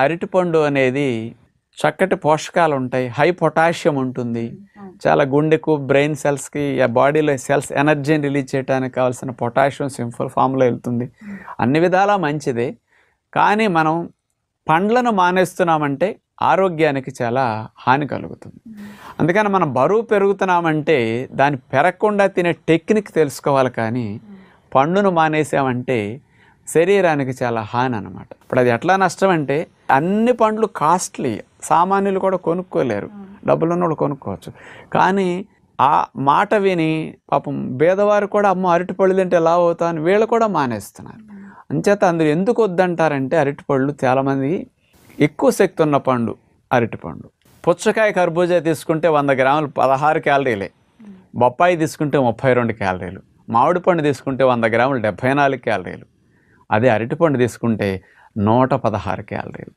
అరటిపండు అనేది చక్కటి పోషకాలు ఉంటాయి, హై పొటాషియం ఉంటుంది, చాలా గుండెకు బ్రెయిన్ సెల్స్కి బాడీలో సెల్స్ ఎనర్జీని రిలీజ్ చేయడానికి కావాల్సిన పొటాషియం సింపుల్ ఫామ్లో వెళ్తుంది, అన్ని విధాలా మంచిదే. కానీ మనం పండ్లను మానేస్తున్నామంటే ఆరోగ్యానికి చాలా హాని కలుగుతుంది. అందుకని మనం బరువు పెరుగుతున్నామంటే దాన్ని పెరగకుండా తినే టెక్నిక్ తెలుసుకోవాలి. కానీ పండును మానేసామంటే శరీరానికి చాలా హాని అన్నమాట. ఇప్పుడు అది ఎట్లా నష్టం అంటే అన్ని పండ్లు కాస్ట్లీ, సామాన్యులు కూడా కొనుక్కోలేరు, డబ్బులు ఉన్నోళ్ళు కొనుక్కోవచ్చు. కానీ ఆ మాట విని పాపం పేదవారు కూడా అమ్మో అరటిపళ్ళు తింటే ఎలా అవుతా అని వీళ్ళు కూడా మానేస్తున్నారు. అంచేత అందరూ ఎందుకు వద్దంటారంటే అరటిపళ్ళు చాలామంది ఎక్కువ శక్తి ఉన్న పండు అరటిపండు. పుచ్చకాయ కర్బూజా తీసుకుంటే 100 గ్రాములు 16 క్యాలరీలే, బొప్పాయి తీసుకుంటే 32 క్యాలరీలు, మామిడి పండు తీసుకుంటే 100 గ్రాములు 74 క్యాలరీలు, అదే అరటిపండు తీసుకుంటే 116 క్యాలరీలు.